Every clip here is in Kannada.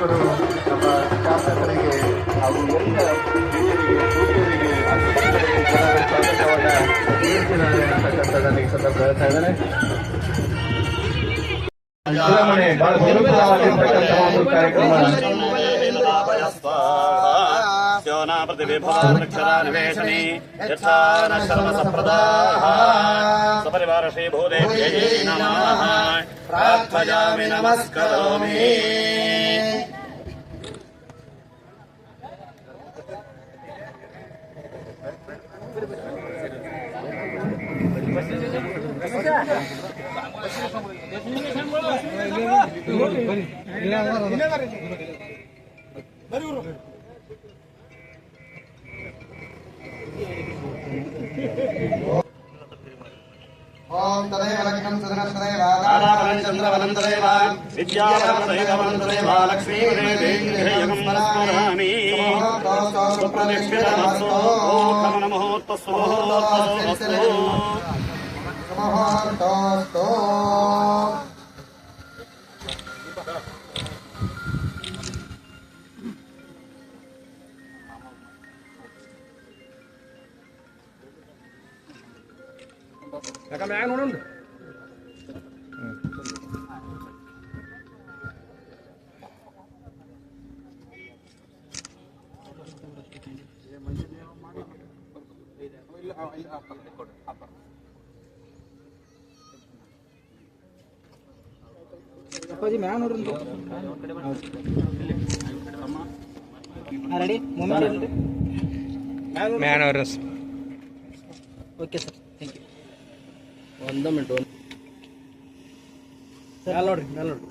ಸಚಿವರು ನಮ್ಮ ಶಾಸಕರಿಗೆ ಹಾಗೂ ಎಲ್ಲ ಹಿರಿಯರಿಗೆ ಪೂಜ್ಯರಿಗೆ ಅತಿಥಿಗಳಿಗೆ ಜನರ ಸ್ವಾಗತವನ್ನು ನೀಡ್ತಿದ್ದಾರೆ ಅಂತಕ್ಕಂಥದ್ದನ್ನು ಈ ಸಂದರ್ಭ ಹೇಳ್ತಾ ಇದ್ದಾರೆ. ವಿಜೃಂಭಣೆ ಬಹಳ ಸುಲಭವಾಗಿರ್ತಕ್ಕಂತಹ ಒಂದು ಕಾರ್ಯಕ್ರಮ. प्रतिविभाक्षरान्वेषणे यथान सर्वसप्रदाः सपरिवार श्री भूदेव्यै नमः प्रार्थयामि नमस्करोमि. ओम तदेव लक्ष्मीं सदनस्तदेव आराधनं चन्द्रवनं तदेव विद्यावनं तदेवं तदेव लक्ष्मीदेवीं स्मरामि. सुप्रदक्षिणमस्तु मुहूर्तस्तु मुहूर्तस्तु ಅಪ್ಪಾಜಿ ಮ್ಯಾನ್ ನೋಡ್ರಿ ರೆಡಿ ಮೂಮೆಂಟ್ ಮ್ಯಾನ್ ಅವ್ರ ಓಕೆ ಸರ್ ಥ್ಯಾಂಕ್ ಯು. ಒಂದು ಮಿನಿಟ್ ಸರ್ ನೋಡ್ರಿ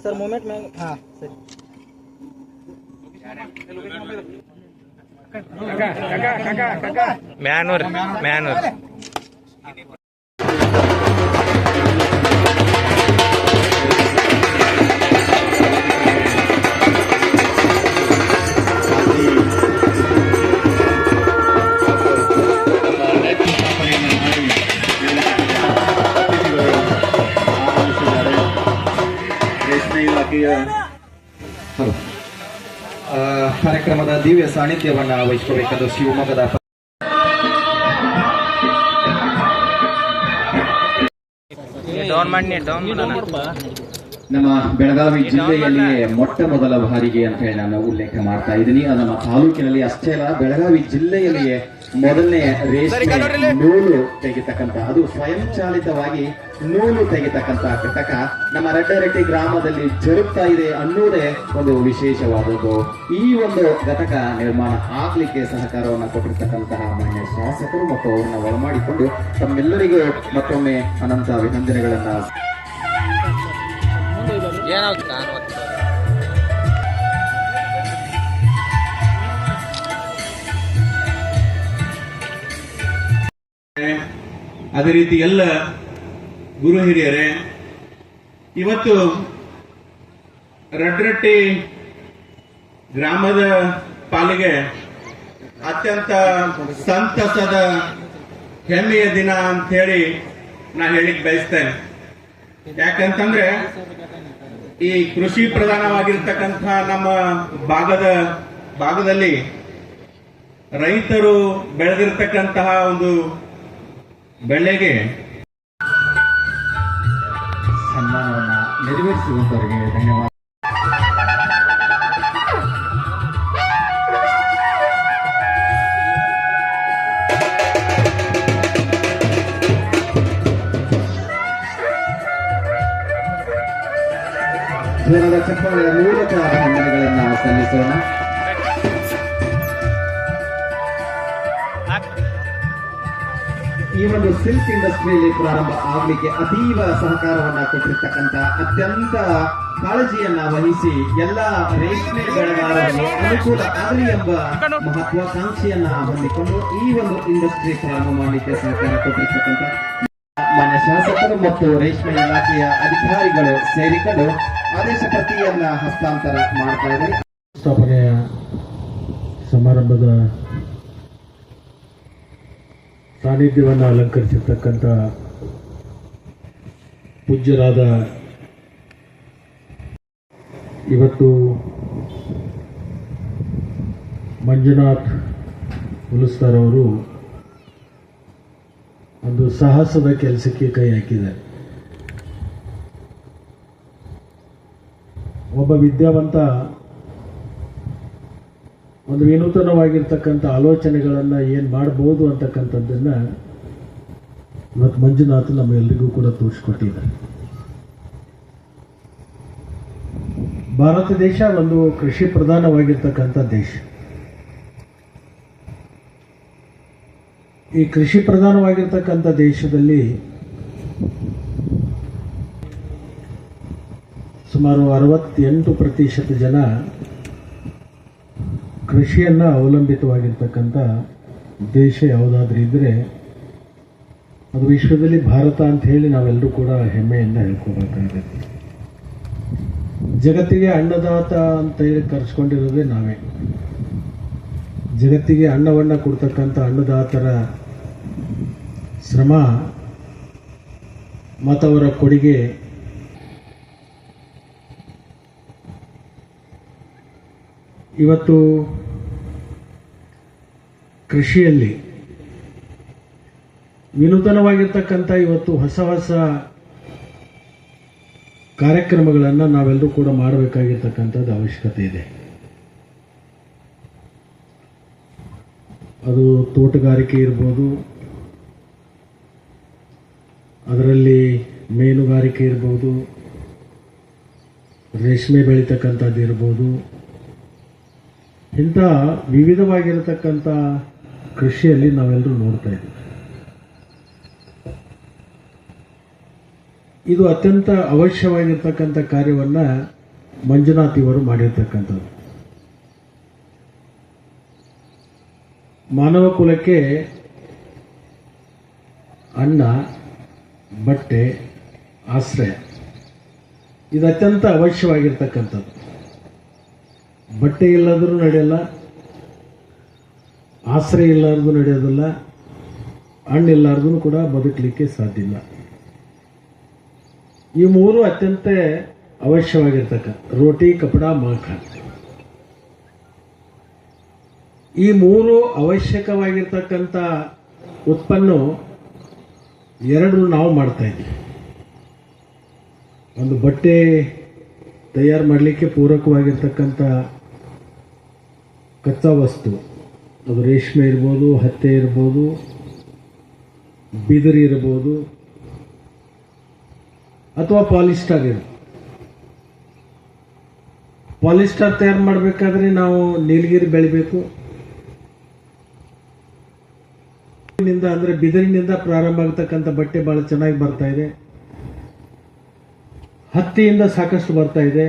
ಸರ್ ಮೂಮೆಂಟ್ ಮ್ಯಾನ್ ಹಾಂ ಸರಿ ಮ್ಯಾನೂರ್ ಕಾರ್ಯಕ್ರಮದ ದಿವ್ಯ ಸಾನ್ನಿಧ್ಯವನ್ನು ವಹಿಸಬೇಕಾದ ಶಿವಮೊಗ್ಗದ ನಮ್ಮ ಬೆಳಗಾವಿ ಜಿಲ್ಲೆಯಲ್ಲಿಯೇ ಮೊಟ್ಟ ಮೊದಲ ಬಾರಿಗೆ ಅಂತ ಹೇಳಿ ನಾನು ಉಲ್ಲೇಖ ಮಾಡ್ತಾ ಇದ್ದೀನಿ. ನಮ್ಮ ತಾಲೂಕಿನಲ್ಲಿ ಅಷ್ಟೇ ಅಲ್ಲ, ಬೆಳಗಾವಿ ಜಿಲ್ಲೆಯಲ್ಲಿಯೇ ಮೊದಲನೇ ರೇಷ್ಮೆ ನೂಲು ತೆಗಿತಕ್ಕಂಥ, ಅದು ಸ್ವಯಂಚಾಲಿತವಾಗಿ ನೂಲು ತೆಗಿತಕ್ಕಂಥ ಘಟಕ ನಮ್ಮ ರೆಡ್ಡರೆಡ್ಡಿ ಗ್ರಾಮದಲ್ಲಿ ಜರುಗ್ತಾ ಇದೆ ಅನ್ನುವುದೇ ಒಂದು ವಿಶೇಷವಾದದ್ದು. ಈ ಒಂದು ಘಟಕ ನಿರ್ಮಾಣ ಆಗ್ಲಿಕ್ಕೆ ಸಹಕಾರವನ್ನು ಕೊಟ್ಟಿರ್ತಕ್ಕಂತಹ ಮಾನ್ಯ ಶಾಸಕರು ಮತ್ತು ಅವರನ್ನ ಒಳಮಾಡಿಕೊಂಡು ತಮ್ಮೆಲ್ಲರಿಗೂ ಮತ್ತೊಮ್ಮೆ ಅನಂತ ಅಭಿನಂದನೆಗಳನ್ನ. ಅದೇ ರೀತಿ ಎಲ್ಲ ಗುರು ಹಿರಿಯರೇ, ಇವತ್ತು ರಡ್ರಟ್ಟಿ ಗ್ರಾಮದ ಪಾಲಿಗೆ ಅತ್ಯಂತ ಸಂತಸದ ಹೆಮ್ಮೆಯ ದಿನ ಅಂತ ಹೇಳಿ ನಾನು ಹೇಳಿಕ್ ಬಯಸ್ತೇನೆ. ಯಾಕಂತಂದ್ರೆ ಈ ಕೃಷಿ ಪ್ರಧಾನವಾಗಿರ್ತಕ್ಕಂಥ ನಮ್ಮ ಭಾಗದಲ್ಲಿ ರೈತರು ಬೆಳೆದಿರ್ತಕ್ಕಂತಹ ಒಂದು ಬೆಳೆಗೆ ಸನ್ಮಾನವನ್ನ ನೆರವೇರಿಸುವಂತವರಿಗೆ ಧನ್ಯವಾದ. ಜೋರಾದ ಚಪ್ಪಾಳೆಯ ಮೂಲಕ ಅಭಿನಂದನೆಗಳನ್ನ ಸಲ್ಲಿಸೋಣ. ಈ ಒಂದು ಸಿಲ್ಕ್ ಇಂಡಸ್ಟ್ರಿಯಲ್ಲಿ ಪ್ರಾರಂಭ ಆಗಲಿಕ್ಕೆ ಅತೀವ ಸಹಕಾರವನ್ನ ಕೊಟ್ಟಿರ್ತಕ್ಕಂಥ, ಅತ್ಯಂತ ಕಾಳಜಿಯನ್ನ ವಹಿಸಿ ಎಲ್ಲ ರೇಷ್ಮೆ ಬೆಳೆಗಾರರಿಗೆ ಅನುಕೂಲ ಆಗಲಿ ಎಂಬ ಮಹತ್ವಾಕಾಂಕ್ಷೆಯನ್ನ ಹೊಂದಿಕೊಂಡು ಈ ಒಂದು ಇಂಡಸ್ಟ್ರಿ ಪ್ರಾರಂಭ ಮಾಡಲಿಕ್ಕೆ ಸಹಕಾರ ಕೊಟ್ಟಿರ್ತಕ್ಕಂಥ ಮಾನ್ಯ ಶಾಸಕರು ಮತ್ತು ರೇಷ್ಮೆ ಇಲಾಖೆಯ ಅಧಿಕಾರಿಗಳು ಸೇರಿಕೊಂಡು ಆದೇಶ ಪ್ರತಿಯನ್ನ ಹಸ್ತಾಂತರ ಮಾಡ್ತಾ ಇದ್ದಾರೆ. ಸ್ಥಾಪನೆಯ ಸಮಾರಂಭದ ಸಾನ್ನಿಧ್ಯವನ್ನು ಅಲಂಕರಿಸಿರ್ತಕ್ಕಂಥ ಪೂಜ್ಯರಾದ ಇವತ್ತು ಮಂಜುನಾಥ್ ಉಲುಸ್ತಾರ್ ಅವರು ಒಂದು ಸಾಹಸದ ಕೆಲಸಕ್ಕೆ ಕೈ ಹಾಕಿದ್ದಾರೆ. ಒಬ್ಬ ವಿದ್ಯಾವಂತ ಒಂದು ವಿನೂತನವಾಗಿರ್ತಕ್ಕಂಥ ಆಲೋಚನೆಗಳನ್ನು ಏನು ಮಾಡ್ಬೋದು ಅಂತಕ್ಕಂಥದ್ದನ್ನು ಇವತ್ತು ಮಂಜುನಾಥ್ ನಮ್ಮೆಲ್ಲರಿಗೂ ಕೂಡ ತೋರಿಸ್ಕೊಟ್ಟಿದ್ದಾರೆ. ಭಾರತ ದೇಶ ಒಂದು ಕೃಷಿ ಪ್ರಧಾನವಾಗಿರ್ತಕ್ಕಂಥ ದೇಶ. ಈ ಕೃಷಿ ಪ್ರಧಾನವಾಗಿರ್ತಕ್ಕಂಥ ದೇಶದಲ್ಲಿ ಸುಮಾರು 68% ಜನ ಕೃಷಿಯನ್ನು ಅವಲಂಬಿತವಾಗಿರ್ತಕ್ಕಂಥ ದೇಶ ಯಾವುದಾದ್ರೂ ಇದ್ದರೆ ಅದು ವಿಶ್ವದಲ್ಲಿ ಭಾರತ ಅಂತ ಹೇಳಿ ನಾವೆಲ್ಲರೂ ಕೂಡ ಹೆಮ್ಮೆಯಿಂದ ಹೇಳ್ಕೋಬೇಕಾಗುತ್ತೆ. ಜಗತ್ತಿಗೆ ಅನ್ನದಾತ ಅಂತ ಹೇಳಿ ಕರೆಸ್ಕೊಂಡಿರೋದೇ ನಾವೇ. ಜಗತ್ತಿಗೆ ಅನ್ನವನ್ನು ಕೊಡ್ತಕ್ಕಂಥ ಅನ್ನದಾತರ ಶ್ರಮ ಮತ್ತು ಅವರ ಕೊಡುಗೆ ಇವತ್ತು ಕೃಷಿಯಲ್ಲಿ ವಿನೂತನವಾಗಿರ್ತಕ್ಕಂಥ ಇವತ್ತು ಹೊಸ ಹೊಸ ಕಾರ್ಯಕ್ರಮಗಳನ್ನು ನಾವೆಲ್ಲರೂ ಕೂಡ ಮಾಡಬೇಕಾಗಿರ್ತಕ್ಕಂಥದ್ದು ಅವಶ್ಯಕತೆ ಇದೆ. ಅದು ತೋಟಗಾರಿಕೆ ಇರ್ಬೋದು, ಅದರಲ್ಲಿ ಮೀನುಗಾರಿಕೆ ಇರ್ಬೋದು, ರೇಷ್ಮೆ ಬೆಳೀತಕ್ಕಂಥದ್ದು ಇರ್ಬೋದು, ಇಂಥ ವಿವಿಧವಾಗಿರತಕ್ಕಂಥ ಕೃಷಿಯಲ್ಲಿ ನಾವೆಲ್ಲರೂ ನೋಡ್ತಾ ಇದ್ದೀವಿ. ಇದು ಅತ್ಯಂತ ಅವಶ್ಯವಾಗಿರ್ತಕ್ಕಂಥ ಕಾರ್ಯವನ್ನು ಮಂಜುನಾಥ್ ಇವರು ಮಾಡಿರ್ತಕ್ಕಂಥದ್ದು. ಮಾನವ ಕುಲಕ್ಕೆ ಅನ್ನ, ಬಟ್ಟೆ, ಆಶ್ರಯ ಇದು ಅತ್ಯಂತ ಅವಶ್ಯವಾಗಿರ್ತಕ್ಕಂಥದ್ದು. ಬಟ್ಟೆ ಇಲ್ಲದರೂ ನಡೆಯಲ್ಲ, ಆಶ್ರಯ ಇಲ್ಲಾರ್ದು ನಡೆಯೋದಿಲ್ಲ, ಹಣ್ಣಿಲ್ಲಾರ್ದು ಕೂಡ ಬದುಕಲಿಕ್ಕೆ ಸಾಧ್ಯ ಇಲ್ಲ. ಈ ಮೂರು ಅತ್ಯಂತ ಅವಶ್ಯವಾಗಿರ್ತಕ್ಕಂಥ ರೋಟಿ, ಕಪಡ, ಮಕಾನ್. ಈ ಮೂರು ಅವಶ್ಯಕವಾಗಿರ್ತಕ್ಕಂಥ ಉತ್ಪನ್ನ ಎರಡು ನಾವು ಮಾಡ್ತಾ ಇದ್ದೀವಿ. ಒಂದು ಬಟ್ಟೆ ತಯಾರು ಮಾಡಲಿಕ್ಕೆ ಪೂರಕವಾಗಿರ್ತಕ್ಕಂಥ ಕಚ್ಚಾ ವಸ್ತು, ಅದು ರೇಷ್ಮೆ ಇರ್ಬೋದು, ಹತ್ತೆ ಇರ್ಬೋದು, ಬಿದಿರು ಇರ್ಬೋದು, ಅಥವಾ ಪಾಲಿಸ್ಟರ್ ಇರ್ಬೋದು. ಪಾಲಿಸ್ಟರ್ ತಯಾರು ಮಾಡಬೇಕಾದ್ರೆ ನಾವು ನೀಲಗಿರಿ ಬೆಳಿಬೇಕು. ಅಂದರೆ ಬಿದಿರಿನಿಂದ ಪ್ರಾರಂಭ ಆಗ್ತಕ್ಕಂಥ ಬಟ್ಟೆ ಬಹಳ ಚೆನ್ನಾಗಿ ಬರ್ತಾ ಇದೆ. ಹತ್ತಿಯಿಂದ ಸಾಕಷ್ಟು ಬರ್ತಾ ಇದೆ.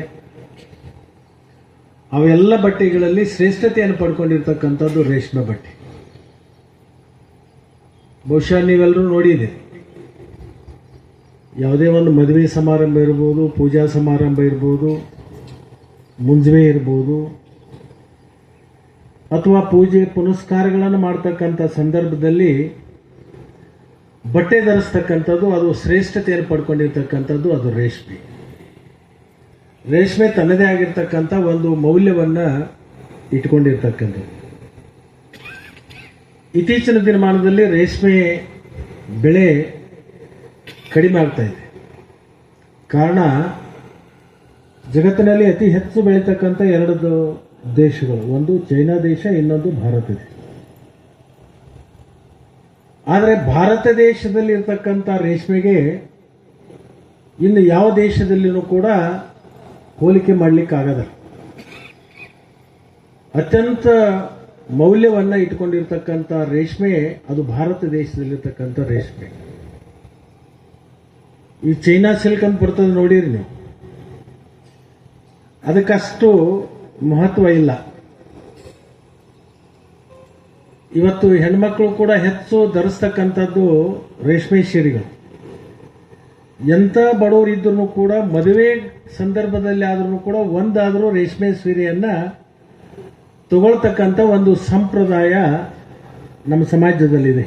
ಅವೆಲ್ಲ ಬಟ್ಟೆಗಳಲ್ಲಿ ಶ್ರೇಷ್ಠತೆಯನ್ನು ಪಡ್ಕೊಂಡಿರ್ತಕ್ಕಂಥದ್ದು ರೇಷ್ಮೆ ಬಟ್ಟೆ. ಬಹುಶಃ ನೀವೆಲ್ಲರೂ ನೋಡಿದೆ, ಯಾವುದೇ ಒಂದು ಮದುವೆ ಸಮಾರಂಭ ಇರ್ಬೋದು, ಪೂಜಾ ಸಮಾರಂಭ ಇರ್ಬೋದು, ಮುಂಜಾನೆ ಇರ್ಬೋದು, ಅಥವಾ ಪೂಜೆ ಪುನಸ್ಕಾರಗಳನ್ನು ಮಾಡ್ತಕ್ಕಂಥ ಸಂದರ್ಭದಲ್ಲಿ ಬಟ್ಟೆ ಧರಿಸ್ತಕ್ಕಂಥದ್ದು ಅದು ಶ್ರೇಷ್ಠತೆಯನ್ನು ಪಡ್ಕೊಂಡಿರ್ತಕ್ಕಂಥದ್ದು ಅದು ರೇಷ್ಮೆ. ರೇಷ್ಮೆ ತನ್ನದೇ ಆಗಿರ್ತಕ್ಕಂಥ ಒಂದು ಮೌಲ್ಯವನ್ನು ಇಟ್ಕೊಂಡಿರ್ತಕ್ಕಂಥದ್ದು. ಇತ್ತೀಚಿನ ದಿನಮಾನದಲ್ಲಿ ರೇಷ್ಮೆ ಬೆಳೆ ಕಡಿಮೆ ಆಗ್ತಾ ಇದೆ. ಕಾರಣ, ಜಗತ್ತಿನಲ್ಲಿ ಅತಿ ಹೆಚ್ಚು ಬೆಳೀತಕ್ಕಂಥ ಎರಡು ದೇಶಗಳು, ಒಂದು ಚೈನಾ ದೇಶ, ಇನ್ನೊಂದು ಭಾರತ ದೇಶ. ಆದರೆ ಭಾರತ ದೇಶದಲ್ಲಿ ಇರ್ತಕ್ಕಂಥ ರೇಷ್ಮೆಗೆ ಇನ್ನು ಯಾವ ದೇಶದಲ್ಲಿನೂ ಕೂಡ ಹೋಲಿಕೆ ಮಾಡಲಿಕ್ಕೆ ಆಗಲ್ಲ. ಅತ್ಯಂತ ಮೌಲ್ಯವನ್ನು ಇಟ್ಕೊಂಡಿರ್ತಕ್ಕಂಥ ರೇಷ್ಮೆ ಅದು ಭಾರತ ದೇಶದಲ್ಲಿರ್ತಕ್ಕಂಥ ರೇಷ್ಮೆ. ಈ ಚೈನಾ ಸಿಲ್ಕ್ ಅಂತ ಬರ್ತದೆ ನೋಡಿರಿ ನೀವು, ಅದಕ್ಕಷ್ಟು ಮಹತ್ವ ಇಲ್ಲ. ಇವತ್ತು ಹೆಣ್ಮಕ್ಳು ಕೂಡ ಹೆಚ್ಚು ಧರಿಸ್ತಕ್ಕಂಥದ್ದು ರೇಷ್ಮೆ ಸೀರೆಗಳು. ಎಂಥ ಬಡವರು ಇದ್ರೂ ಕೂಡ ಮದುವೆ ಸಂದರ್ಭದಲ್ಲಿ ಆದ್ರೂ ಕೂಡ ಒಂದಾದರೂ ರೇಷ್ಮೆ ಸೀರೆಯನ್ನು ತಗೊಳ್ತಕ್ಕಂಥ ಒಂದು ಸಂಪ್ರದಾಯ ನಮ್ಮ ಸಮಾಜದಲ್ಲಿದೆ.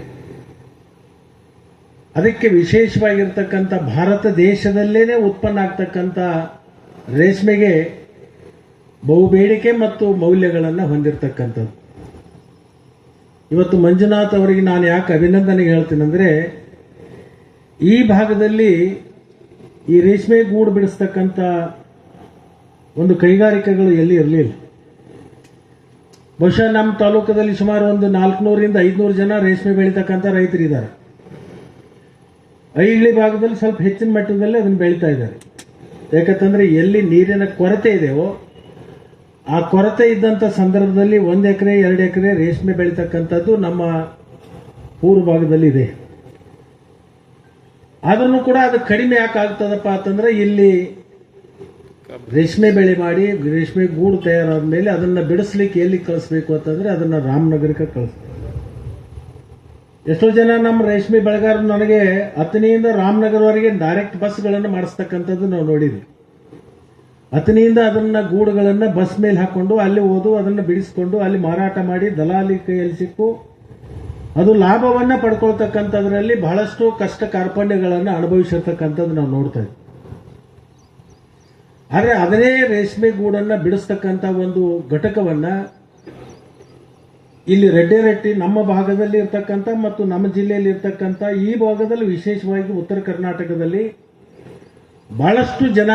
ಅದಕ್ಕೆ ವಿಶೇಷವಾಗಿರ್ತಕ್ಕಂಥ ಭಾರತ ದೇಶದಲ್ಲೇನೆ ಉತ್ಪನ್ನ ಆಗ್ತಕ್ಕಂಥ ರೇಷ್ಮೆಗೆ ಬಹುಬೇಡಿಕೆ ಮತ್ತು ಮೌಲ್ಯಗಳನ್ನು ಹೊಂದಿರತಕ್ಕಂಥದ್ದು. ಇವತ್ತು ಮಂಜುನಾಥ್ ಅವರಿಗೆ ನಾನು ಯಾಕೆ ಅಭಿನಂದನೆ ಹೇಳ್ತೀನಂದ್ರೆ, ಈ ಭಾಗದಲ್ಲಿ ಈ ರೇಷ್ಮೆ ಗೂಡು ಬಿಡಿಸ್ತಕ್ಕಂಥ ಒಂದು ಕೈಗಾರಿಕೆಗಳು ಎಲ್ಲಿ ಇರಲಿಲ್ಲ. ಬಹುಶಃ ನಮ್ಮ ತಾಲೂಕದಲ್ಲಿ ಸುಮಾರು ಒಂದು 400ರಿಂದ 500 ಜನ ರೇಷ್ಮೆ ಬೆಳೀತಕ್ಕಂಥ ರೈತರಿದ್ದಾರೆ. ಐಹಳ್ಳಿ ಭಾಗದಲ್ಲಿ ಸ್ವಲ್ಪ ಹೆಚ್ಚಿನ ಮಟ್ಟದಲ್ಲಿ ಅದನ್ನು ಬೆಳೀತಾ ಇದ್ದಾರೆ. ಯಾಕಂತಂದ್ರೆ ಎಲ್ಲಿ ನೀರಿನ ಕೊರತೆ ಇದೆಯೋ ಆ ಕೊರತೆ ಇದ್ದಂಥ ಸಂದರ್ಭದಲ್ಲಿ 1 ಎಕರೆ 2 ಎಕರೆ ರೇಷ್ಮೆ ಬೆಳೀತಕ್ಕಂಥದ್ದು ನಮ್ಮ ಪೂರ್ವ ಭಾಗದಲ್ಲಿ ಇದೆ. ಆದ್ರೂ ಕೂಡ ಅದು ಕಡಿಮೆ ಯಾಕೆ ಆಗ್ತದಪ್ಪ ಅಂತಂದ್ರೆ, ಇಲ್ಲಿ ರೇಷ್ಮೆ ಬೆಳೆ ಮಾಡಿ ರೇಷ್ಮೆ ಗೂಡು ತಯಾರಾದ ಮೇಲೆ ಅದನ್ನ ಬಿಡಿಸ್ಲಿಕ್ಕೆ ಎಲ್ಲಿ ಕಳಿಸ್ಬೇಕು ಅಂತಂದ್ರೆ ಅದನ್ನ ರಾಮನಗರಕ್ಕೆ ಕಳಿಸ್ಬೇಕು. ಎಷ್ಟೋ ಜನ ನಮ್ಮ ರೇಷ್ಮೆ ಬೆಳೆಗಾರರು ನನಗೆ ಅತನಿಯಿಂದ ರಾಮನಗರವರೆಗೆ ಡೈರೆಕ್ಟ್ ಬಸ್ಗಳನ್ನು ಮಾಡಿಸ್ತಕ್ಕಂಥದ್ದು ನಾವು ನೋಡಿದ್ವಿ. ಅತನಿಯಿಂದ ಅದನ್ನ ಗೂಡುಗಳನ್ನ ಬಸ್ ಮೇಲೆ ಹಾಕೊಂಡು ಅಲ್ಲಿ ಹೋದು ಅದನ್ನ ಬಿಡಿಸ್ಕೊಂಡು ಅಲ್ಲಿ ಮಾರಾಟ ಮಾಡಿ ದಲಾಲಿ ಕೈಯಲ್ಲಿ ಸಿಕ್ಕು ಅದು ಲಾಭವನ್ನ ಪಡ್ಕೊಳ್ತಕ್ಕಂಥದ್ರಲ್ಲಿ ಬಹಳಷ್ಟು ಕಷ್ಟ ಕಾರ್ಪಣ್ಯಗಳನ್ನು ಅನುಭವಿಸಿರ್ತಕ್ಕಂಥದ್ದು ನಾವು ನೋಡ್ತಾ ಇದ್ವಿ. ಆದರೆ ಅದನ್ನೇ ರೇಷ್ಮೆ ಗೂಡನ್ನ ಬಿಡಿಸ್ತಕ್ಕಂಥ ಒಂದು ಘಟಕವನ್ನ ಇಲ್ಲಿ ರೆಡ್ಡೆರೆಟ್ಟಿ ನಮ್ಮ ಭಾಗದಲ್ಲಿ ಇರ್ತಕ್ಕಂಥ ಮತ್ತು ನಮ್ಮ ಜಿಲ್ಲೆಯಲ್ಲಿ ಇರ್ತಕ್ಕಂಥ ಈ ಭಾಗದಲ್ಲಿ ವಿಶೇಷವಾಗಿ ಉತ್ತರ ಕರ್ನಾಟಕದಲ್ಲಿ ಬಹಳಷ್ಟು ಜನ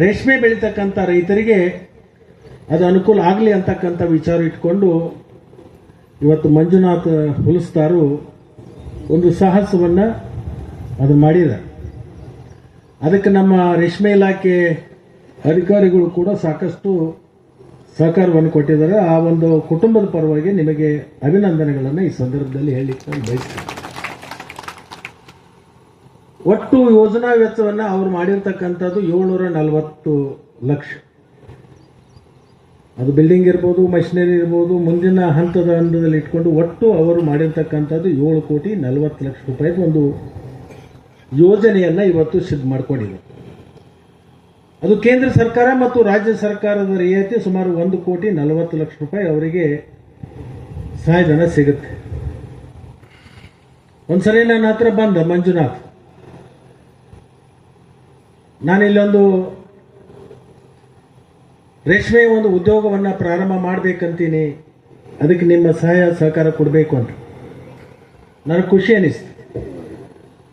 ರೇಷ್ಮೆ ಬೆಳೀತಕ್ಕಂಥ ರೈತರಿಗೆ ಅದು ಅನುಕೂಲ ಆಗಲಿ ಅಂತಕ್ಕಂಥ ವಿಚಾರ ಇಟ್ಕೊಂಡು ಇವತ್ತು ಮಂಜುನಾಥ್ ಹುಲಸ್ತಾರು ಒಂದು ಸಾಹಸವನ್ನ ಅದು ಮಾಡಿದ್ದಾರೆ. ಅದಕ್ಕೆ ನಮ್ಮ ರೇಷ್ಮೆ ಇಲಾಖೆ ಅಧಿಕಾರಿಗಳು ಕೂಡ ಸಾಕಷ್ಟು ಸಹಕಾರವನ್ನು ಕೊಟ್ಟಿದ್ದಾರೆ. ಆ ಒಂದು ಕುಟುಂಬದ ಪರವಾಗಿ ನಿಮಗೆ ಅಭಿನಂದನೆಗಳನ್ನು ಈ ಸಂದರ್ಭದಲ್ಲಿ ಹೇಳಲಿಕ್ಕೆ ನಾನು ಬಯಸ್ತೀನಿ. ಒಟ್ಟು ಯೋಜನಾ ವೆಚ್ಚವನ್ನು ಅವರು ಮಾಡಿರ್ತಕ್ಕಂಥದ್ದು 740 ಲಕ್ಷ. ಅದು ಬಿಲ್ಡಿಂಗ್ ಇರ್ಬೋದು, ಮಷಿನರಿ ಇರ್ಬೋದು, ಮುಂದಿನ ಹಂತದಲ್ಲಿ ಇಟ್ಕೊಂಡು ಒಟ್ಟು ಅವರು ಮಾಡಿರ್ತಕ್ಕಂಥದ್ದು 7,40,00,000 ರೂಪಾಯಿದು ಒಂದು ಯೋಜನೆಯನ್ನ ಇವತ್ತು ಸಿದ್ಧ ಮಾಡಿಕೊಂಡಿದೆ. ಅದು ಕೇಂದ್ರ ಸರ್ಕಾರ ಮತ್ತು ರಾಜ್ಯ ಸರ್ಕಾರದ ರಿಯಾಯಿತಿ ಸುಮಾರು 1,40,00,000 ರೂಪಾಯಿ ಅವರಿಗೆ ಸಹಾಯಧನ ಸಿಗುತ್ತೆ. ಒಂದ್ಸರಿ ನನ್ನ ಹತ್ರ ಬಂದ ಮಂಜುನಾಥ್, ನಾನಿಲ್ಲೊಂದು ರೇಷ್ಮೆ ಒಂದು ಉದ್ಯೋಗವನ್ನ ಪ್ರಾರಂಭ ಮಾಡಬೇಕಂತೀನಿ, ಅದಕ್ಕೆ ನಿಮ್ಮ ಸಹಾಯ ಸಹಕಾರ ಕೊಡಬೇಕು ಅಂತ ನನಗೆ ಖುಷಿ ಅನಿಸ್ತು.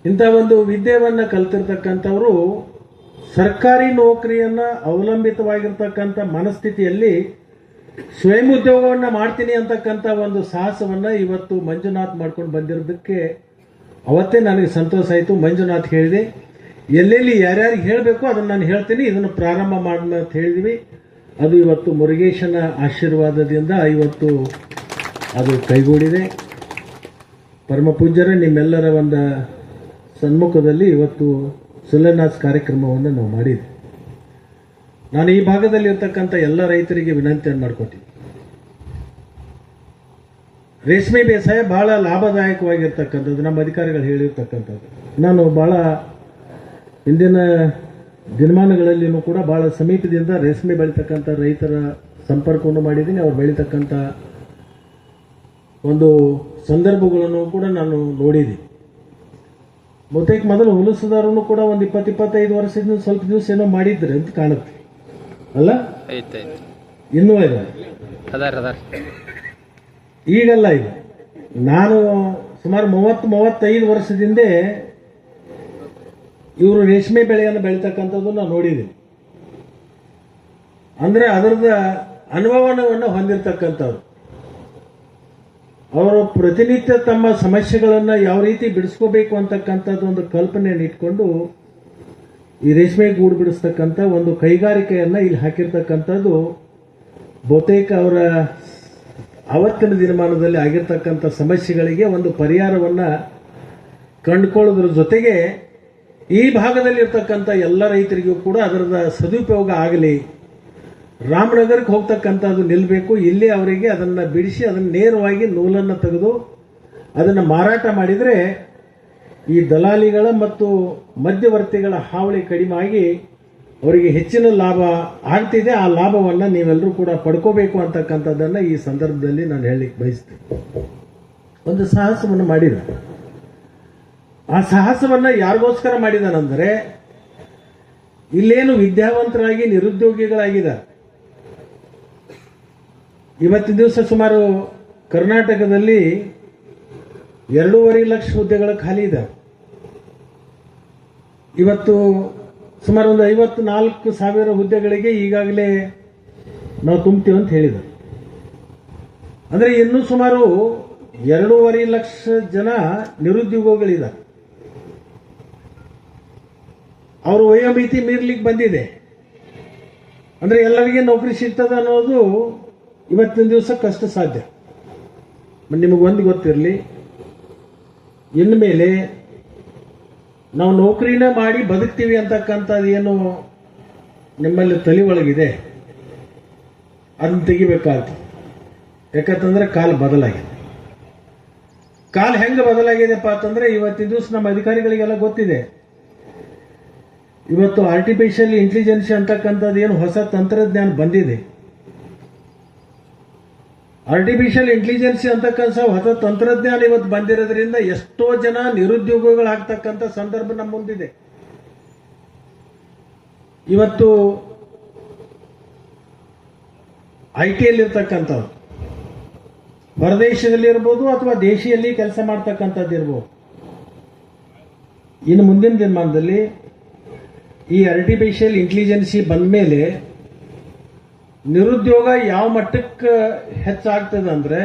ಇಂಥ ಒಂದು ವಿದ್ಯೆಯನ್ನ ಕಲ್ತಿರ್ತಕ್ಕಂಥವರು ಸರ್ಕಾರಿ ನೌಕರಿಯನ್ನ ಅವಲಂಬಿತವಾಗಿರ್ತಕ್ಕಂಥ ಮನಸ್ಥಿತಿಯಲ್ಲಿ ಸ್ವಯಂ ಉದ್ಯೋಗವನ್ನ ಮಾಡ್ತೀನಿ ಅಂತಕ್ಕಂಥ ಒಂದು ಸಾಹಸವನ್ನ ಇವತ್ತು ಮಂಜುನಾಥ್ ಮಾಡ್ಕೊಂಡು ಬಂದಿರೋದಕ್ಕೆ ಅವತ್ತೇ ನನಗೆ ಸಂತೋಷ ಆಯಿತು. ಮಂಜುನಾಥ್ ಹೇಳಿದೆ, ಎಲ್ಲೆಲ್ಲಿ ಯಾರ್ಯಾರಿಗೆ ಹೇಳಬೇಕು ಅದನ್ನು ನಾನು ಹೇಳ್ತೀನಿ, ಇದನ್ನು ಪ್ರಾರಂಭ ಮಾಡೋಣ ಅಂತ ಹೇಳಿದ್ವಿ. ಅದು ಇವತ್ತು ಮುರುಗೇಶನ ಆಶೀರ್ವಾದದಿಂದ ಇವತ್ತು ಅದು ಕೈಗೂಡಿದೆ. ಪರಮ ಪೂಜ್ಯರ ನಿಮ್ಮೆಲ್ಲರ ಒಂದು ಸನ್ಮುಖದಲ್ಲಿ ಇವತ್ತು ಶಿಲಾನ್ಯಾಸ ಕಾರ್ಯಕ್ರಮವನ್ನು ನಾವು ಮಾಡಿದ್ವಿ. ನಾನು ಈ ಭಾಗದಲ್ಲಿ ಇರ್ತಕ್ಕಂಥ ಎಲ್ಲ ರೈತರಿಗೆ ವಿನಂತಿಯನ್ನು ಮಾಡ್ಕೊತೀನಿ. ರೇಷ್ಮೆ ಬೇಸಾಯ ಬಹಳ ಲಾಭದಾಯಕವಾಗಿರ್ತಕ್ಕಂಥದ್ದು ನಮ್ಮ ಅಧಿಕಾರಿಗಳು ಹೇಳಿರ್ತಕ್ಕಂಥದ್ದು. ನಾನು ಬಹಳ ಹಿಂದಿನ ದಿನಮಾನಗಳಲ್ಲಿಯೂ ಕೂಡ ಬಹಳ ಸಮೀಪದಿಂದ ರೇಷ್ಮೆ ಬೆಳೀತಕ್ಕಂಥ ರೈತರ ಸಂಪರ್ಕವನ್ನು ಮಾಡಿದ್ದೀನಿ. ಅವ್ರು ಬೆಳೀತಕ್ಕಂಥ ಒಂದು ಸಂದರ್ಭಗಳನ್ನು ಕೂಡ ನಾನು ನೋಡಿದ್ದೀನಿ. ಬಹುತೇಕ ಮೊದಲು ಹುಲಸದಾರನು ಕೂಡ ಒಂದು 20-25 ವರ್ಷದಿಂದ ಸ್ವಲ್ಪ ದಿವಸ ಏನೋ ಮಾಡಿದ್ರೆ ಅಂತ ಕಾಣುತ್ತೆ ಅಲ್ಲ? ಇನ್ನೂ ಇದೆ, ಈಗಲ್ಲ. ಈಗ ನಾನು ಸುಮಾರು 30-35 ವರ್ಷದಿಂದ ಇವರು ರೇಷ್ಮೆ ಬೆಳೆಯನ್ನು ಬೆಳೀತಕ್ಕಂಥದ್ದು ನಾನು ನೋಡಿದ್ದೀನಿ. ಅಂದ್ರೆ ಅದರದ ಅನುಭವವನ್ನು ಹೊಂದಿರತಕ್ಕಂಥವ್ರು. ಅವರು ಪ್ರತಿನಿತ್ಯ ತಮ್ಮ ಸಮಸ್ಯೆಗಳನ್ನ ಯಾವ ರೀತಿ ಬಿಡಿಸ್ಕೋಬೇಕು ಅಂತಕ್ಕಂಥದ್ದು ಒಂದು ಕಲ್ಪನೆಯನ್ನು ಇಟ್ಕೊಂಡು ಈ ರೇಷ್ಮೆ ಗೂಡು ಬಿಡಿಸ್ತಕ್ಕಂಥ ಒಂದು ಕೈಗಾರಿಕೆಯನ್ನ ಇಲ್ಲಿ ಹಾಕಿರ್ತಕ್ಕಂಥದ್ದು ಬಹುತೇಕ ಅವರ ಆವತ್ತಿನ ದಿನಮಾನದಲ್ಲಿ ಆಗಿರ್ತಕ್ಕಂಥ ಸಮಸ್ಯೆಗಳಿಗೆ ಒಂದು ಪರಿಹಾರವನ್ನ ಕಂಡುಕೊಳ್ಳೋದ್ರ ಜೊತೆಗೆ ಈ ಭಾಗದಲ್ಲಿ ಇರ್ತಕ್ಕಂಥ ಎಲ್ಲ ರೈತರಿಗೂ ಕೂಡ ಅದರದ ಸದುಪಯೋಗ ಆಗಲಿ, ರಾಮನಗರಕ್ಕೆ ಹೋಗ್ತಕ್ಕಂಥದ್ದು ನಿಲ್ಲಬೇಕು, ಇಲ್ಲಿ ಅವರಿಗೆ ಅದನ್ನು ಬಿಡಿಸಿ ಅದನ್ನು ನೇರವಾಗಿ ನೂಲನ್ನು ತೆಗೆದು ಅದನ್ನು ಮಾರಾಟ ಮಾಡಿದರೆ ಈ ದಲಾಲಿಗಳ ಮತ್ತು ಮಧ್ಯವರ್ತಿಗಳ ಹಾವಳಿ ಕಡಿಮೆ ಆಗಿ ಅವರಿಗೆ ಹೆಚ್ಚಿನ ಲಾಭ ಆಗ್ತಿದೆ. ಆ ಲಾಭವನ್ನು ನೀವೆಲ್ಲರೂ ಕೂಡ ಪಡ್ಕೋಬೇಕು ಅಂತಕ್ಕಂಥದ್ದನ್ನು ಈ ಸಂದರ್ಭದಲ್ಲಿ ನಾನು ಹೇಳಲಿಕ್ಕೆ ಬಯಸ್ತೇನೆ. ಒಂದು ಸಾಹಸವನ್ನು ಮಾಡಿದ. ಆ ಸಾಹಸವನ್ನ ಯಾರಿಗೋಸ್ಕರ ಮಾಡಿದಾನಂದ್ರೆ, ಇಲ್ಲೇನು ವಿದ್ಯಾವಂತರಾಗಿ ನಿರುದ್ಯೋಗಿಗಳಾಗಿದ್ದಾರೆ. ಇವತ್ತಿನ ದಿವಸ ಸುಮಾರು ಕರ್ನಾಟಕದಲ್ಲಿ 2.5 ಲಕ್ಷ ಹುದ್ದೆಗಳ ಖಾಲಿ ಇದ್ದಾವೆ. ಇವತ್ತು ಸುಮಾರು ಒಂದು 54,000 ಹುದ್ದೆಗಳಿಗೆ ಈಗಾಗಲೇ ನಾವು ತುಂಬ್ತೀವಿ ಅಂತ ಹೇಳಿದರು. ಅಂದರೆ ಇನ್ನೂ ಸುಮಾರು 2.5 ಲಕ್ಷ ಜನ ನಿರುದ್ಯೋಗಿಗಳಿದ್ದಾರೆ. ಅವರು ವಯೋಮಿತಿ ಮೀರ್ಲಿಕ್ಕೆ ಬಂದಿದೆ. ಅಂದರೆ ಎಲ್ಲರಿಗೆ ನೌಕರಿ ಸಿಗ್ತದೆ ಅನ್ನೋದು ಇವತ್ತಿನ ದಿವಸ ಕಷ್ಟ ಸಾಧ್ಯ. ನಿಮಗೊಂದು ಗೊತ್ತಿರಲಿ, ಇನ್ಮೇಲೆ ನಾವು ನೌಕರಿನ ಮಾಡಿ ಬದುಕ್ತೀವಿ ಅಂತಕ್ಕಂಥದ್ದು ಏನು ನಿಮ್ಮಲ್ಲಿ ತಲೆ ಒಳಗಿದೆ ಅದನ್ನು ತೆಗಿಬೇಕಾಗ್ತದೆ. ಯಾಕಂತಂದ್ರೆ ಕಾಲ ಬದಲಾಗಿದೆ. ಕಾಲ ಹೆಂಗೆ ಬದಲಾಗಿದೆಪ್ಪ ಅಂತಂದ್ರೆ ಇವತ್ತಿನ ದಿವಸ ನಮ್ಮ ಅಧಿಕಾರಿಗಳಿಗೆಲ್ಲ ಗೊತ್ತಿದೆ. ಇವತ್ತು ಆರ್ಟಿಫಿಷಿಯಲ್ ಇಂಟೆಲಿಜೆನ್ಸ್ ಅಂತಕ್ಕಂಥದ್ದು ಏನು ಹೊಸ ತಂತ್ರಜ್ಞಾನ ಬಂದಿದೆ. ಆರ್ಟಿಫಿಷಿಯಲ್ ಇಂಟೆಲಿಜೆನ್ಸ್ ಅಂತಕ್ಕಂಥ ಹೊಸ ತಂತ್ರಜ್ಞಾನ ಇವತ್ತು ಬಂದಿರೋದ್ರಿಂದ ಎಷ್ಟೋ ಜನ ನಿರುದ್ಯೋಗಿಗಳಾಗ್ತಕ್ಕಂಥ ಸಂದರ್ಭ ನಮ್ಮ ಮುಂದಿದೆ. ಇವತ್ತು IT-ಯಲ್ಲಿರ್ತಕ್ಕಂಥವ್ರು ಹೊರದೇಶದಲ್ಲಿರ್ಬೋದು ಅಥವಾ ದೇಶಿಯಲ್ಲಿ ಕೆಲಸ ಮಾಡ್ತಕ್ಕಂಥದ್ದು ಇರ್ಬೋದು. ಇನ್ನು ಮುಂದಿನ ದಿನಮಾನದಲ್ಲಿ ಈ ಆರ್ಟಿಫಿಷಿಯಲ್ ಇಂಟೆಲಿಜೆನ್ಸಿ ಬಂದ ಮೇಲೆ ನಿರುದ್ಯೋಗ ಯಾವ ಮಟ್ಟಕ್ಕೆ ಹೆಚ್ಚಾಗ್ತದೆ ಅಂದರೆ,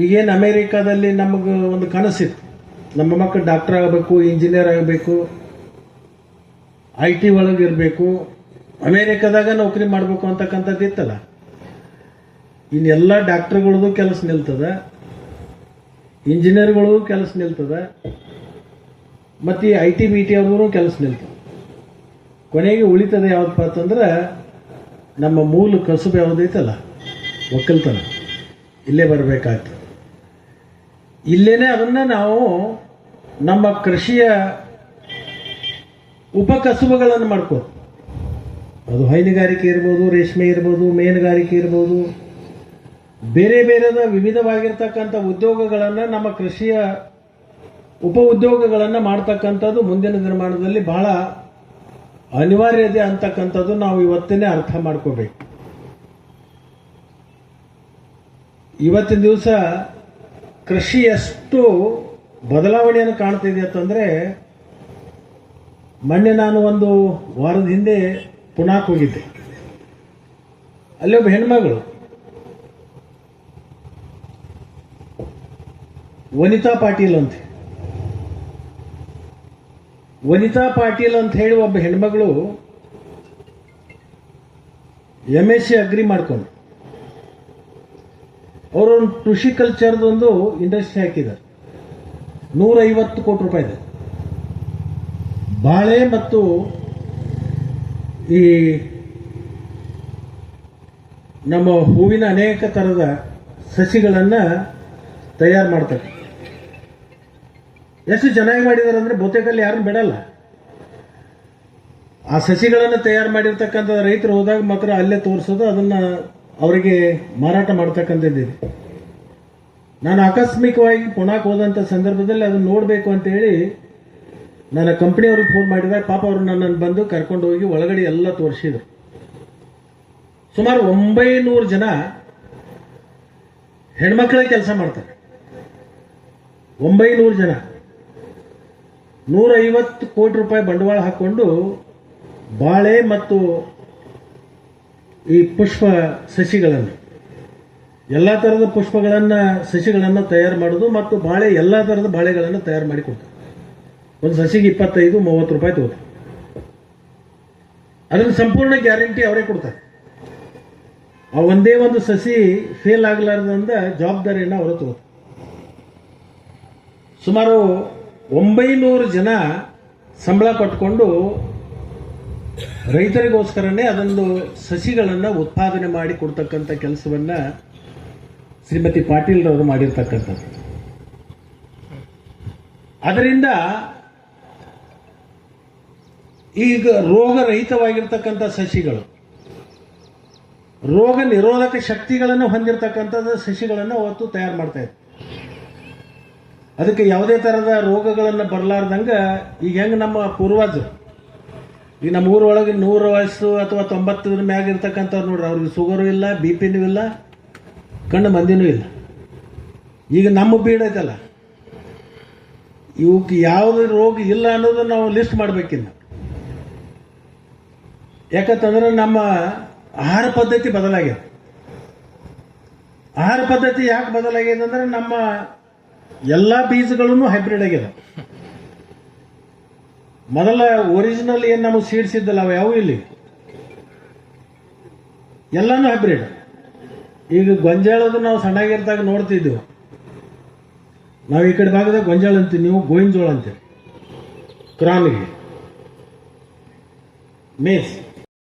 ಈಗೇನು ಅಮೇರಿಕಾದಲ್ಲಿ ನಮಗೆ ಒಂದು ಕನಸಿತ್ತು, ನಮ್ಮ ಮಕ್ಕಳು ಡಾಕ್ಟರ್ ಆಗಬೇಕು, ಇಂಜಿನಿಯರ್ ಆಗಬೇಕು, IT ಒಳಗಿರಬೇಕು, ಅಮೇರಿಕಾದಾಗ ನೌಕರಿ ಮಾಡಬೇಕು ಅಂತಕ್ಕಂಥದ್ದು ಇತ್ತಲ್ಲ. ಇನ್ನೆಲ್ಲ ಡಾಕ್ಟರ್ಗಳದು ಕೆಲಸ ನಿಲ್ತದೆ, ಇಂಜಿನಿಯರ್ಗಳದು ಕೆಲಸ ನಿಲ್ತದೆ, ಮತ್ತು ಈ IT-BT ಅವ್ರಿಗೂ ಕೆಲಸ ನಿಲ್ತದೆ. ಕೊನೆಗೆ ಉಳಿತದೆ ಯಾವುದಪ್ಪ ಅಂತಂದ್ರೆ ನಮ್ಮ ಮೂಲ ಕಸುಬು ಯಾವುದೈತಲ್ಲ, ಒಕ್ಕಲ್ತನ, ಇಲ್ಲೇ ಬರಬೇಕಾಗ್ತದೆ. ಇಲ್ಲೇನೆ ಅದನ್ನು ನಾವು ನಮ್ಮ ಕೃಷಿಯ ಉಪಕಸುಬುಗಳನ್ನು ಮಾಡ್ಕೋ, ಅದು ಹೈನುಗಾರಿಕೆ ಇರ್ಬೋದು, ರೇಷ್ಮೆ ಇರ್ಬೋದು, ಮೇನುಗಾರಿಕೆ ಇರ್ಬೋದು, ಬೇರೆ ಬೇರೆದ ವಿವಿಧವಾಗಿರ್ತಕ್ಕಂಥ ಉದ್ಯೋಗಗಳನ್ನು, ನಮ್ಮ ಕೃಷಿಯ ಉಪ ಉದ್ಯೋಗಗಳನ್ನು ಮಾಡ್ತಕ್ಕಂಥದ್ದು ಮುಂದಿನ ದಿನಮಾನದಲ್ಲಿ ಬಹಳ ಅನಿವಾರ್ಯತೆ ಅಂತಕ್ಕಂಥದ್ದು ನಾವು ಇವತ್ತೇ ಅರ್ಥ ಮಾಡ್ಕೋಬೇಕು. ಇವತ್ತಿನ ದಿವಸ ಕೃಷಿ ಎಷ್ಟು ಬದಲಾವಣೆಯನ್ನು ಕಾಣ್ತಿದೆ ಅಂತಂದ್ರೆ, ಮೊನ್ನೆ ನಾನು ಒಂದು ವಾರದ ಹಿಂದೆ ಪುಣಾಕ್ ಹೋಗಿದ್ದೆ. ಅಲ್ಲಿ ಒಬ್ಬ ಹೆಣ್ಮಗಳು ವನಿತಾ ಪಾಟೀಲ್ ಅಂತ ಹೇಳಿ ಒಬ್ಬ ಹೆಣ್ಮಗಳು MSc ಅಗ್ರಿ ಮಾಡ್ಕೊಂಡು ಅವರು ಕೃಷಿ ಕಲ್ಚರ್ದೊಂದು ಇಂಡಸ್ಟ್ರಿ ಹಾಕಿದ್ದಾರೆ. 150 ಕೋಟಿ ರೂಪಾಯಿದೆ. ಬಾಳೆ ಮತ್ತು ಈ ನಮ್ಮ ಹೂವಿನ ಅನೇಕ ಥರದ ಸಸಿಗಳನ್ನು ತಯಾರು ಮಾಡ್ತಾರೆ. ಎಷ್ಟು ಚೆನ್ನಾಗಿ ಮಾಡಿದ್ದಾರೆ ಅಂದರೆ ಬಹುತೇಕಲ್ಲಿ ಯಾರನ್ನು ಬಿಡಲ್ಲ. ಆ ಸಸಿಗಳನ್ನು ತಯಾರು ಮಾಡಿರ್ತಕ್ಕಂಥ ರೈತರು ಹೋದಾಗ ಮಾತ್ರ ಅಲ್ಲೇ ತೋರಿಸೋದು, ಅದನ್ನು ಅವರಿಗೆ ಮಾರಾಟ ಮಾಡ್ತಕ್ಕಂಥದ್ದಿದೆ. ನಾನು ಆಕಸ್ಮಿಕವಾಗಿ ಪುಣಾಕ್ ಹೋದಂಥ ಸಂದರ್ಭದಲ್ಲಿ ಅದನ್ನು ನೋಡಬೇಕು ಅಂತೇಳಿ ನನ್ನ ಕಂಪ್ನಿಯವ್ರಿಗೆ ಫೋನ್ ಮಾಡಿದಾಗ ಪಾಪ ಅವರು ನನ್ನನ್ನು ಬಂದು ಕರ್ಕೊಂಡು ಹೋಗಿ ಒಳಗಡೆ ಎಲ್ಲ ತೋರಿಸಿದ್ರು. ಸುಮಾರು 900 ಜನ ಹೆಣ್ಮಕ್ಳೇ ಕೆಲಸ ಮಾಡ್ತಾರೆ. 900 ಜನ 150 ಕೋಟಿ ರೂಪಾಯಿ ಬಂಡವಾಳ ಹಾಕೊಂಡು ಬಾಳೆ ಮತ್ತು ಈ ಪುಷ್ಪ ಸಸಿಗಳನ್ನು, ಎಲ್ಲ ಥರದ ಪುಷ್ಪಗಳನ್ನು ಸಸಿಗಳನ್ನು ತಯಾರು ಮಾಡೋದು ಮತ್ತು ಬಾಳೆ ಎಲ್ಲ ಥರದ ಬಾಳೆಗಳನ್ನು ತಯಾರು ಮಾಡಿ ಕೊಡ್ತಾರೆ. ಒಂದು ಸಸಿಗೆ 25-30 ರೂಪಾಯಿ ತಗೋತಾರೆ. ಅದನ್ನು ಸಂಪೂರ್ಣ ಗ್ಯಾರಂಟಿ ಅವರೇ ಕೊಡ್ತಾರೆ. ಆ ಒಂದೇ ಒಂದು ಸಸಿ ಫೇಲ್ ಆಗಲಾರ್ದಂದ ಜವಾಬ್ದಾರಿಯನ್ನು ಅವರು ತಗೋತಾರೆ. ಸುಮಾರು 900 ಜನ ಸಂಬಳ ಕಟ್ಕೊಂಡು ರೈತರಿಗೋಸ್ಕರನೇ ಅದೊಂದು ಸಸಿಗಳನ್ನು ಉತ್ಪಾದನೆ ಮಾಡಿ ಕೊಡ್ತಕ್ಕಂಥ ಕೆಲಸವನ್ನು ಶ್ರೀಮತಿ ಪಾಟೀಲ್ರವರು ಮಾಡಿರ್ತಕ್ಕಂಥದ್ದು. ಅದರಿಂದ ಈಗ ರೋಗರಹಿತವಾಗಿರ್ತಕ್ಕಂಥ ಸಸಿಗಳು, ರೋಗ ನಿರೋಧಕ ಶಕ್ತಿಗಳನ್ನು ಹೊಂದಿರತಕ್ಕಂಥದ್ದು ಸಸಿಗಳನ್ನು ಅವತ್ತು ತಯಾರು ಮಾಡ್ತಾ ಇದ್ರು. ಅದಕ್ಕೆ ಯಾವುದೇ ಥರದ ರೋಗಗಳನ್ನು ಬರಲಾರ್ದಂಗೆ ಈಗ ಹೆಂಗೆ ನಮ್ಮ ಪೂರ್ವಜರು, ಈಗ ನಮ್ಮ ಊರೊಳಗೆ 100 ವಯಸ್ಸು ಅಥವಾ 90 ಮ್ಯಾಗ ಇರ್ತಕ್ಕಂಥವ್ರು ನೋಡ್ರಿ, ಅವ್ರಿಗೆ ಶುಗರು ಇಲ್ಲ, BP ಇಲ್ಲ, ಕಣ್ಣು ಮಂದಿನೂ ಇಲ್ಲ. ಈಗ ನಮ್ಮ ಬೀಡ್ ಐತಲ್ಲ, ಇವಕ್ಕೆ ಯಾವುದು ರೋಗ ಇಲ್ಲ ಅನ್ನೋದು ನಾವು ಲಿಸ್ಟ್ ಮಾಡ್ಬೇಕಿನ್ನ. ಯಾಕಂತಂದ್ರೆ ನಮ್ಮ ಆಹಾರ ಪದ್ಧತಿ ಬದಲಾಗಿದೆ. ಆಹಾರ ಪದ್ಧತಿ ಯಾಕೆ ಬದಲಾಗಿದೆ ಅಂದ್ರೆ ನಮ್ಮ ಎಲ್ಲ ಬೀಜಗಳನ್ನು ಹೈಬ್ರಿಡ್ ಆಗಿದೆ. ಮೊದಲ ಒರಿಜಿನಲ್ ಏನು ನಮಗೆ ಸೀಡ್ಸ್ ಇದ್ದಲ್ಲ ಅವು ಯಾವ ಇಲ್ಲಿ ಎಲ್ಲಾನು ಹೈಬ್ರಿಡ್. ಈಗ ಗೊಂಜಾಳದು ನಾವು ಸಣ್ಣಾಗಿರ್ದಾಗ ನೋಡ್ತಿದ್ದೆವು. ನಾವು ಈ ಕಡೆ ಭಾಗದಾಗ ಗೊಂಜಾಳ ಅಂತೀವಿ, ನೀವು ಗೋವಿನ ಜೋಳ ಅಂತೀವಿ. ಕ್ರಾನ್ಗೆ ಮೇಸ್